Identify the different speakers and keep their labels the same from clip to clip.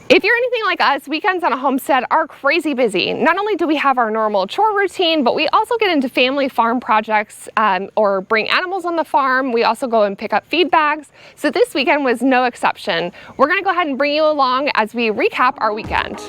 Speaker 1: If you're anything like us, weekends on a homestead are crazy busy. Not only do we have our normal chore routine, but we also get into family farm projects or bring animals on the farm. We also go and pick up feed bags. So this weekend was no exception. We're gonna go ahead and bring you along as we recap our weekend.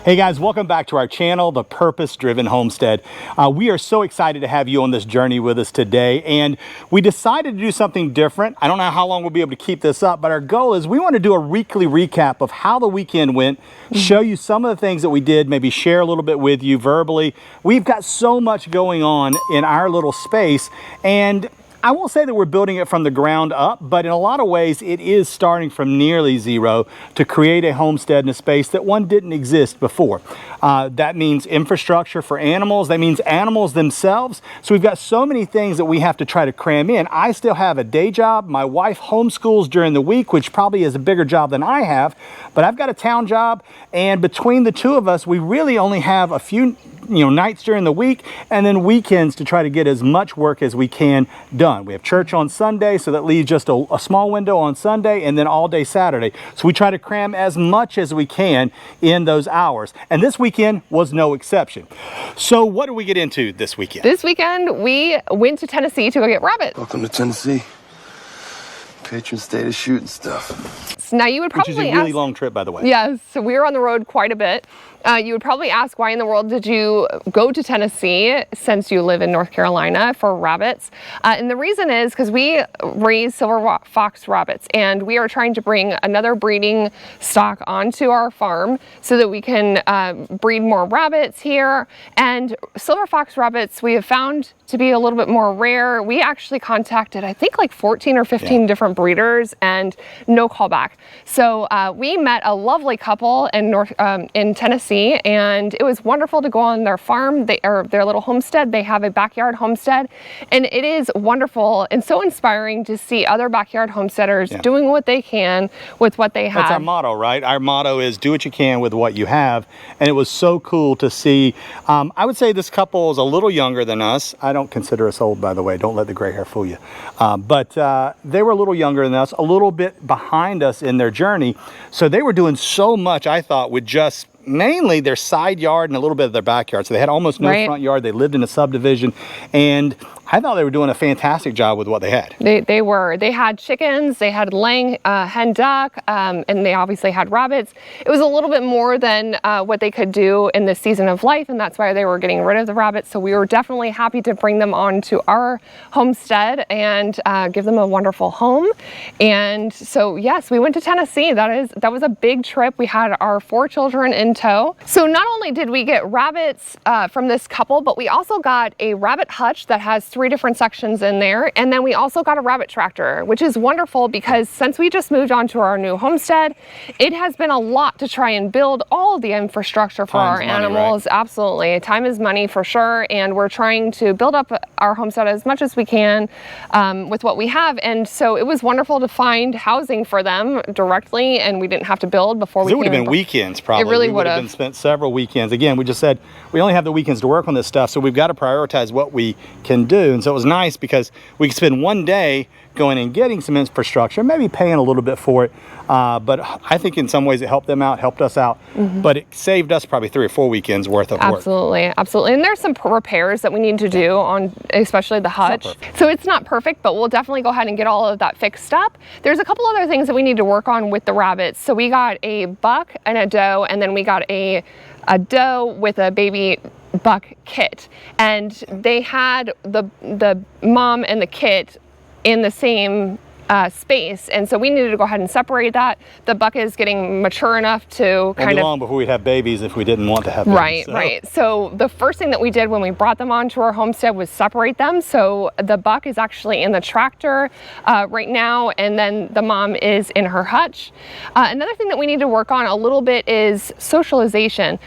Speaker 2: Hey guys, welcome back to our channel, The Purpose Driven Homestead. We are so excited to have you on this journey with us today, and we decided to do something different. I don't know how long we'll be able to keep this up, but our goal is we want to do a weekly recap of how the weekend went, show you some of the things that we did, maybe share a little bit with you verbally. We've got so much going on in our little space, and I won't say that we're building it from the ground up, but in a lot of ways it is starting from nearly zero to create a homestead in a space that one didn't exist before. That means infrastructure for animals. That means animals themselves. So we've got so many things that we have to try to cram in. I still have a day job. My wife homeschools during the week, which probably is a bigger job than I have, but I've got a town job, and between the two of us, we really only have a few nights during the week and then weekends to try to get as much work as we can done. We have church on Sunday, so that leaves just a small window on Sunday and then all day Saturday. So we try to cram as much as we can in those hours. And this weekend was no exception. So what did we get into this weekend?
Speaker 1: This weekend, we went to Tennessee to go get rabbits.
Speaker 3: Welcome to Tennessee. Patron state of shooting stuff.
Speaker 1: Now you would probably
Speaker 2: Which is a really long trip, by the way.
Speaker 1: Yes, so we were on the road quite a bit. You would probably ask, why in the world did you go to Tennessee since you live in North Carolina for rabbits? And the reason is because we raise silver fox rabbits, and we are trying to bring another breeding stock onto our farm so that we can breed more rabbits here. And silver fox rabbits we have found to be a little bit more rare. We actually contacted, I think, like 14 or 15 different breeders and no callback. So we met a lovely couple in Tennessee, and it was wonderful to go on their farm, their little homestead. They have a backyard homestead, and it is wonderful and so inspiring to see other backyard homesteaders doing what they can with what they have.
Speaker 2: That's our motto, right? Our motto is do what you can with what you have, and it was so cool to see. I would say this couple is a little younger than us. I don't consider us old, by the way. Don't let the gray hair fool you. But they were a little younger than us, a little bit behind us in their journey. So they were doing so much, I thought, with just mainly their side yard and a little bit of their backyard. So they had almost no front yard. They lived in a subdivision, and I thought they were doing a fantastic job with what they had.
Speaker 1: They were. They had chickens, they had laying hen duck, and they obviously had rabbits. It was a little bit more than what they could do in this season of life, and that's why they were getting rid of the rabbits. So we were definitely happy to bring them onto our homestead and give them a wonderful home. And so yes, we went to Tennessee. That was a big trip. We had our 4 children in tow. So not only did we get rabbits from this couple, but we also got a rabbit hutch that has 3 different sections in there, and then we also got a rabbit tractor, which is wonderful because since we just moved on to our new homestead, it has been a lot to try and build all of the infrastructure for our animals. Right? Absolutely. Time is money for sure, and we're trying to build up our homestead as much as we can with what we have. And so it was wonderful to find housing for them directly, and we didn't have to build before we came.
Speaker 2: It would have been weekends probably.
Speaker 1: It really
Speaker 2: would have been spent several weekends. Again, we just said we only have the weekends to work on this stuff, so we've got to prioritize what we can do. And so it was nice because we could spend one day going and getting some infrastructure, maybe paying a little bit for it. But I think in some ways it helped them out, helped us out. But it saved us probably 3 or 4 weekends worth of work.
Speaker 1: Absolutely. And there's some repairs that we need to do on especially the hutch. So it's not perfect, but we'll definitely go ahead and get all of that fixed up. There's a couple other things that we need to work on with the rabbits. So we got a buck and a doe, and then we got a doe with a baby buck kit, and they had the mom and the kit in the same space, and so we needed to go ahead and separate that. The buck is getting mature enough to kind of
Speaker 2: long before we'd have babies if we didn't want to have babies.
Speaker 1: Right. So the first thing that we did when we brought them onto our homestead was separate them. So the buck is actually in the tractor right now, and then the mom is in her hutch. Another thing that we need to work on a little bit is socialization,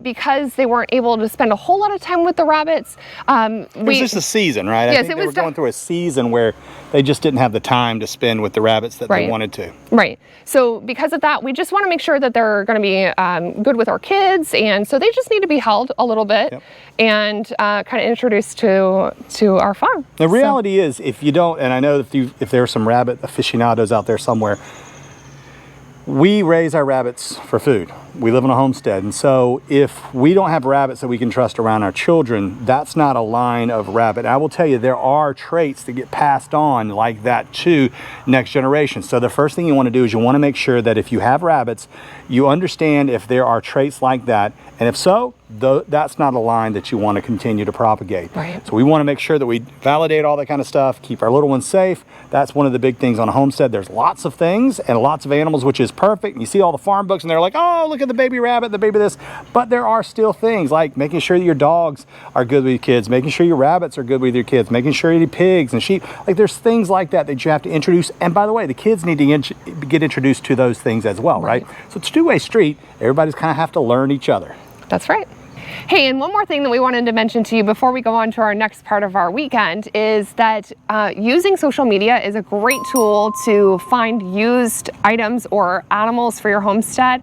Speaker 1: because they weren't able to spend a whole lot of time with the rabbits.
Speaker 2: It was just a season, right?
Speaker 1: Yes,
Speaker 2: I think they were going through a season where they just didn't have the time time to spend with the rabbits that they wanted to.
Speaker 1: Right. So because of that, we just want to make sure that they're going to be good with our kids, and so they just need to be held a little bit and kind of introduced to our farm.
Speaker 2: The reality is, if you don't, and I know if there are some rabbit aficionados out there somewhere, we raise our rabbits for food. We live on a homestead, and so if we don't have rabbits that we can trust around our children, that's not a line of rabbit. I will tell you, there are traits that get passed on like that to next generation. So the first thing you want to do is you want to make sure that if you have rabbits, you understand if there are traits like that, and if so, that's not a line that you want to continue to propagate.
Speaker 1: Right.
Speaker 2: So we want to make sure that we validate all that kind of stuff, keep our little ones safe. That's one of the big things on a homestead. There's lots of things and lots of animals, which is perfect. You see all the farm books and they're like, oh, look at the baby rabbit, the baby this. But there are still things like making sure that your dogs are good with your kids, making sure your rabbits are good with your kids, making sure you eat pigs and sheep. Like, there's things like that that you have to introduce. And by the way, the kids need to get introduced to those things as well, right? So it's a two-way street. Everybody's kind of have to learn each other.
Speaker 1: That's right. Hey, and one more thing that we wanted to mention to you before we go on to our next part of our weekend is that using social media is a great tool to find used items or animals for your homestead.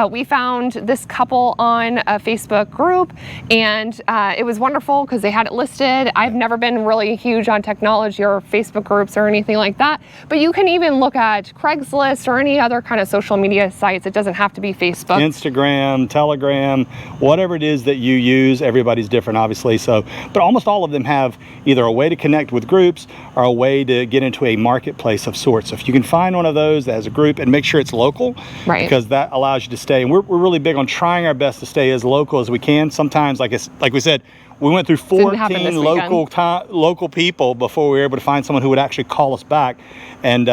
Speaker 1: We found this couple on a Facebook group, and it was wonderful because they had it listed. I've never been really huge on technology or Facebook groups or anything like that, but you can even look at Craigslist or any other kind of social media sites. It doesn't have to be Facebook.
Speaker 2: Instagram, Telegram, whatever it is that you use. Everybody's different, obviously. So, but almost all of them have either a way to connect with groups or a way to get into a marketplace of sorts. So if you can find one of those that has a group, and make sure it's local, because that allows you to stay. And we're really big on trying our best to stay as local as we can. Sometimes, like we said, we went through 14 local people before we were able to find someone who would actually call us back, and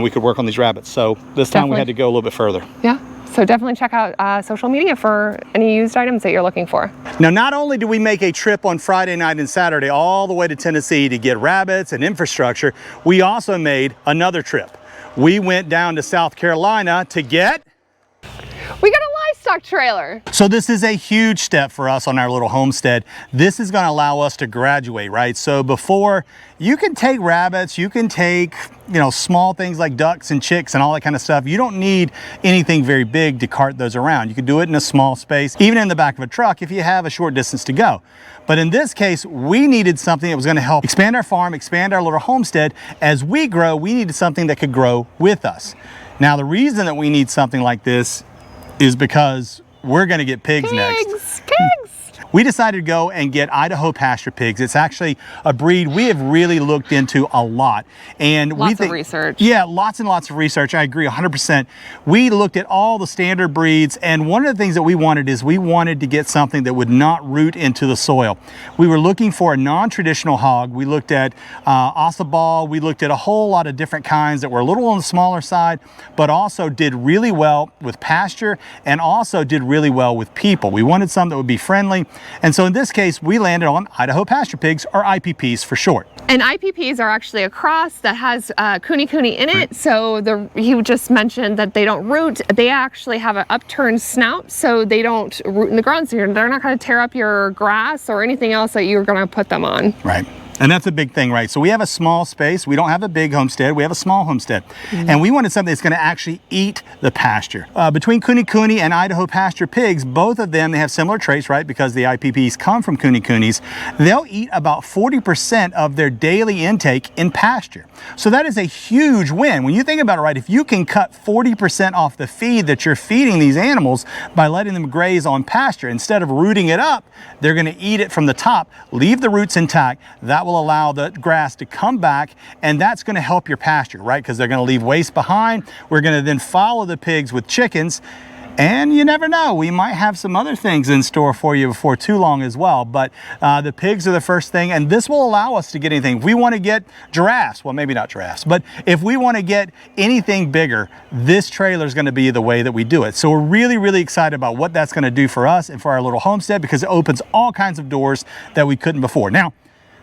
Speaker 2: we could work on these rabbits. So this time we had to go a little bit further.
Speaker 1: Yeah. So definitely check out social media for any used items that you're looking for.
Speaker 2: Now, not only did we make a trip on Friday night and Saturday all the way to Tennessee to get rabbits and infrastructure, we also made another trip. We went down to South Carolina to get...
Speaker 1: We got a livestock trailer. So
Speaker 2: this is a huge step for us on our little homestead. This is going to allow us to graduate, right? So before, you can take rabbits, you can take, small things like ducks and chicks and all that kind of stuff. You don't need anything very big to cart those around. You can do it in a small space, even in the back of a truck if you have a short distance to go. But in this case, we needed something that was going to help expand our farm, expand our little homestead. As we grow, we needed something that could grow with us. Now, the reason that we need something like this is because we're going to get pigs next.
Speaker 1: Pigs!
Speaker 2: We decided to go and get Idaho pasture pigs. It's actually a breed we have really looked into a lot. And
Speaker 1: lots of research.
Speaker 2: Yeah, lots and lots of research. I agree 100%. We looked at all the standard breeds, and one of the things that we wanted is we wanted to get something that would not root into the soil. We were looking for a non-traditional hog. We looked at Ossabaw. We looked at a whole lot of different kinds that were a little on the smaller side, but also did really well with pasture and also did really well with people. We wanted some that would be friendly. And so in this case, we landed on Idaho pasture pigs, or IPPs for short.
Speaker 1: And IPPs are actually a cross that has kuni in it. So you just mentioned that they don't root. They actually have an upturned snout, so they don't root in the ground. So they're not going to tear up your grass or anything else that you're going to put them on.
Speaker 2: Right. And that's a big thing, right? So we have a small space. We don't have a big homestead. We have a small homestead. And we wanted something that's going to actually eat the pasture. Between kuni and Idaho pasture pigs, both of them, they have similar traits, right? Because the IPPs come from kunis. They'll eat about 40% of their daily intake in pasture. So that is a huge win. When you think about it, right, if you can cut 40% off the feed that you're feeding these animals by letting them graze on pasture, instead of rooting it up, they're going to eat it from the top, leave the roots intact. That will allow the grass to come back, and that's going to help your pasture, right? Because they're going to leave waste behind. We're going to then follow the pigs with chickens, and you never know, we might have some other things in store for you before too long as well. But the pigs are the first thing, and this will allow us to get anything. If we want to get giraffes, well, maybe not giraffes, but if we want to get anything bigger, this trailer is going to be the way that we do it. So we're really, really excited about what that's going to do for us and for our little homestead, because it opens all kinds of doors that we couldn't before. Now,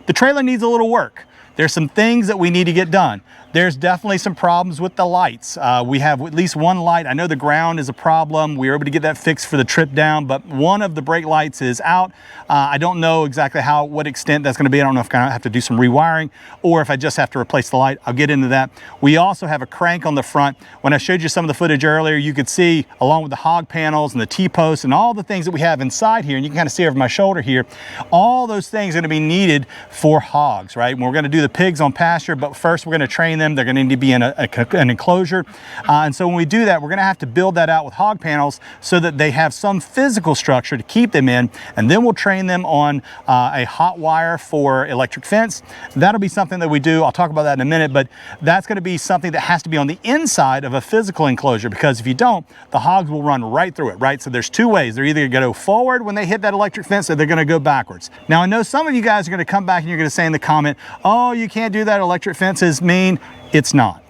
Speaker 2: the trailer needs a little work. there's some things that we need to get done. There's definitely some problems with the lights. We have at least one light. I know the ground is a problem. We were able to get that fixed for the trip down, but one of the brake lights is out. I don't know exactly what extent that's going to be. I don't know if I have to do some rewiring or if I just have to replace the light. I'll get into that. We also have a crank on the front. When I showed you some of the footage earlier, you could see along with the hog panels and the T-posts and all the things that we have inside here, and you can kind of see over my shoulder here, all those things are going to be needed for hogs, right? We're going to do the pigs on pasture, but first we're going to train them. They're going to need to be in an enclosure. And so when we do that, we're going to have to build that out with hog panels so that they have some physical structure to keep them in. And then we'll train them on a hot wire for electric fence. That'll be something that we do. I'll talk about that in a minute, but that's going to be something that has to be on the inside of a physical enclosure, because if you don't, the hogs will run right through it, right? So there's two ways. They're either going to go forward when they hit that electric fence, or they're going to go backwards. Now, I know some of you guys are going to come back and you're going to say in the comment, oh, you can't do that. Electric fence is mean. It's not.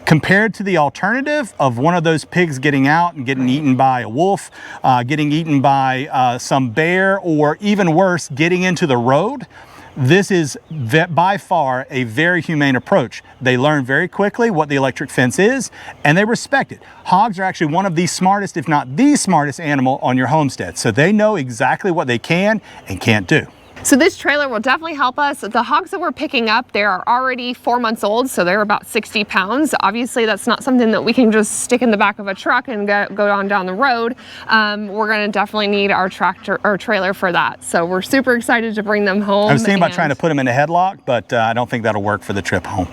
Speaker 2: Compared to the alternative of one of those pigs getting out and getting eaten by a wolf, getting eaten by some bear, or even worse, getting into the road, this is by far a very humane approach. They learn very quickly what the electric fence is, and they respect it. Hogs are actually one of the smartest, if not the smartest animal on your homestead. So they know exactly what they can and can't do.
Speaker 1: So this trailer will definitely help us. The hogs that we're picking up, they are already 4 months old, so they're about 60 pounds. Obviously, that's not something that we can just stick in the back of a truck and go on down the road. We're gonna definitely need our tractor or trailer for that. So we're super excited to bring them home.
Speaker 2: I was thinking about trying to put them in a headlock, but I don't think that'll work for the trip home.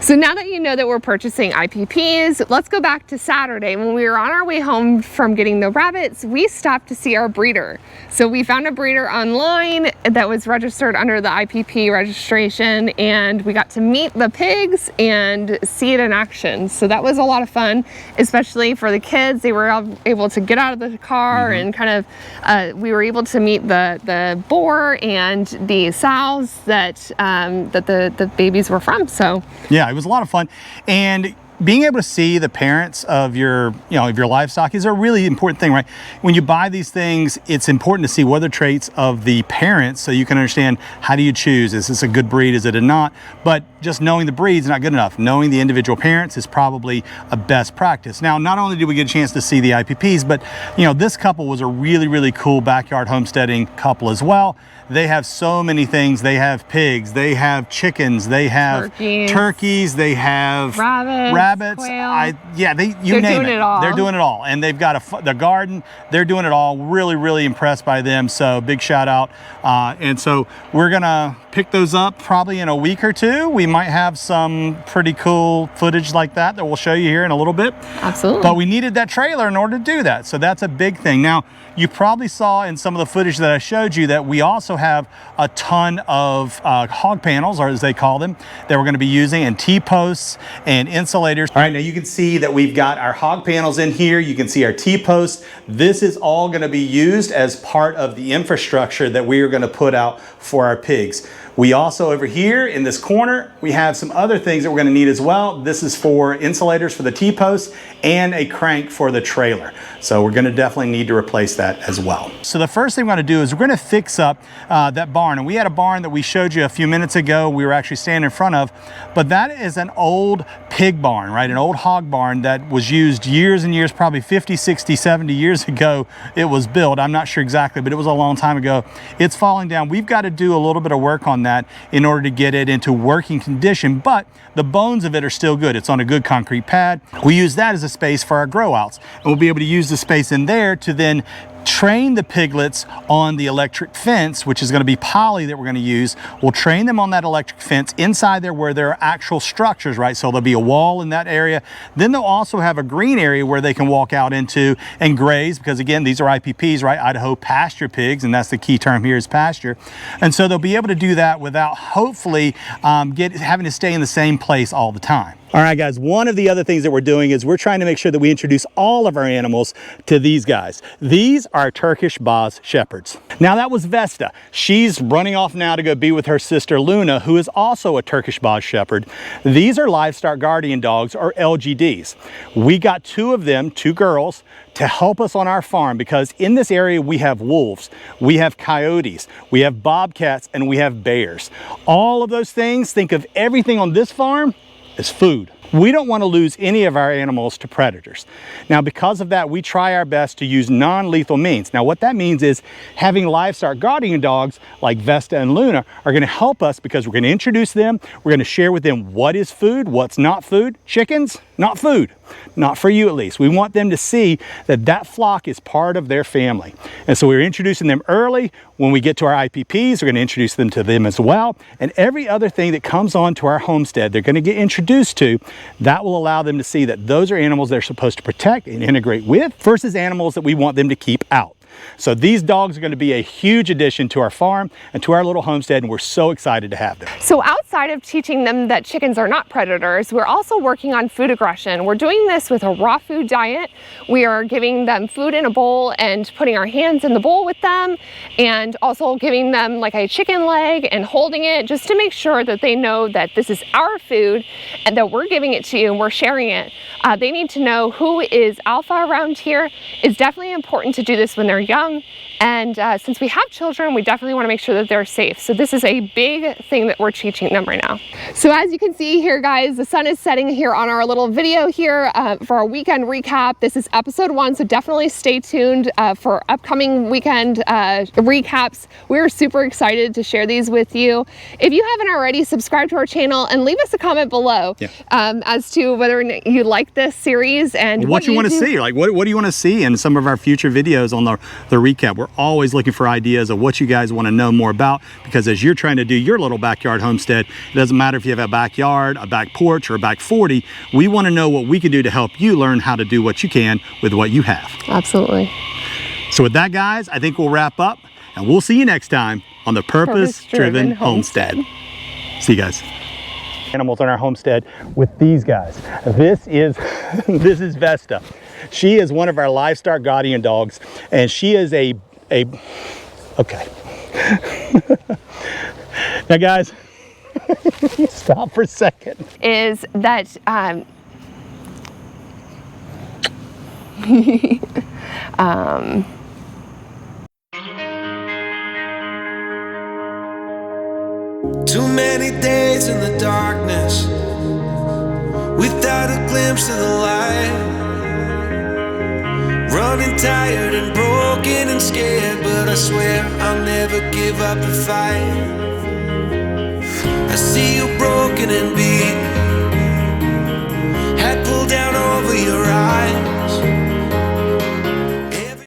Speaker 1: So now that you know that we're purchasing IPPs, let's go back to Saturday. When we were on our way home from getting the rabbits, we stopped to see our breeder. So we found a breeder online that was registered under the IPP registration, and we got to meet the pigs and see it in action. So that was a lot of fun, especially for the kids. They were able to get out of the car and kind of, we were able to meet the boar and the sows that, the babies were from. So
Speaker 2: yeah, it was a lot of fun. And being able to see the parents of your livestock is a really important thing, right? When you buy these things, it's important to see what are the traits of the parents so you can understand, how do you choose? Is this a good breed? Is it a not? But just knowing the breed's not good enough. Knowing the individual parents is probably a best practice. Now, not only did we get a chance to see the IPPs, but this couple was a really, really cool backyard homesteading couple as well. They have so many things. They have pigs, they have chickens, they have turkeys, they have rabbits.
Speaker 1: Quail.
Speaker 2: You name it. They're doing it all. And they've got the garden. They're doing it all. Really, really impressed by them. So big shout out. And so we're gonna pick those up probably in a week or two. We might have some pretty cool footage like that we'll show you here in a little bit.
Speaker 1: Absolutely.
Speaker 2: But we needed that trailer in order to do that. So that's a big thing. Now, you probably saw in some of the footage that I showed you that we also have a ton of hog panels, or as they call them, that we're going to be using, and T-posts and insulators. All right, now you can see that we've got our hog panels in here. You can see our T-posts. This is all going to be used as part of the infrastructure that we are going to put out for our pigs. We also, over here in this corner, we have some other things that we're going to need as well. This is for insulators for the T-posts and a crank for the trailer. So we're going to definitely need to replace that as well. So the first thing we're going to do is we're going to fix up that barn. And we had a barn that we showed you a few minutes ago we were actually standing in front of, but that is an old pig barn, right? An old hog barn that was used years and years, probably 50, 60, 70 years ago it was built. I'm not sure exactly, but it was a long time ago. It's falling down. We've got to do a little bit of work on that in order to get it into working condition, but the bones of it are still good. It's on a good concrete pad. We use that as a space for our grow outs, and we'll be able to use the space in there to then train the piglets on the electric fence, which is going to be poly that we're going to use. We'll train them on that electric fence inside there where there are actual structures, right? So there'll be a wall in that area. Then they'll also have a green area where they can walk out into and graze, because again, these are IPPs, right? Idaho pasture pigs, and that's the key term here is pasture. And so they'll be able to do that without hopefully having to stay in the same place all the time. All right, guys, one of the other things that we're doing is we're trying to make sure that we introduce all of our animals to these guys. These are Turkish Boz Shepherds. Now that was Vesta. She's running off now to go be with her sister Luna, who is also a Turkish Boz Shepherd. These are Livestock Guardian Dogs, or LGDs. We got two of them, two girls, to help us on our farm because in this area we have wolves, we have coyotes, we have bobcats, and we have bears. All of those things, think of everything on this farm as food. We don't want to lose any of our animals to predators. Now, because of that, we try our best to use non-lethal means. Now, what that means is having livestock guardian dogs like Vesta and Luna are going to help us because we're going to introduce them. We're going to share with them what is food, what's not food. Chickens, not food. Not for you at least. We want them to see that that flock is part of their family. And so we're introducing them early. When we get to our IPPs, we're going to introduce them to them as well. And every other thing that comes on to our homestead, they're going to get introduced to. That will allow them to see that those are animals they're supposed to protect and integrate with versus animals that we want them to keep out. So these dogs are going to be a huge addition to our farm and to our little homestead, and we're so excited to have them.
Speaker 1: So outside of teaching them that chickens are not predators, we're also working on food aggression. We're doing this with a raw food diet. We are giving them food in a bowl and putting our hands in the bowl with them, and also giving them like a chicken leg and holding it just to make sure that they know that this is our food and that we're giving it to you and we're sharing it. They need to know who is alpha around here. It's definitely important to do this when they're young, and since we have children, we definitely want to make sure that they're safe. So this is a big thing that we're teaching them right now. So as you can see here, guys, the sun is setting here on our little video here for our weekend recap. This is episode 1, so definitely stay tuned for upcoming weekend recaps. We're super excited to share these with you. If you haven't already, subscribe to our channel and leave us a comment below as to whether you like this series and
Speaker 2: what you want to see. Like, what do you want to see in some of our future videos on the recap? We're always looking for ideas of what you guys want to know more about, because as you're trying to do your little backyard homestead, it doesn't matter if you have a backyard, a back porch, or a back 40. We want to know what we can do to help you learn how to do what you can with what you have.
Speaker 1: Absolutely.
Speaker 2: So with that, guys, I think we'll wrap up, and we'll see you next time on the Purpose-Driven Homestead. See you guys. Animals on our homestead with these guys. This is Vesta. She is one of our Livestock Guardian Dogs, and she is okay. Now, guys, stop for a second.
Speaker 1: Is that
Speaker 4: Too many days in the darkness without a glimpse of the light. Running tired and broken and scared, but I swear I'll never give up the fight. I see you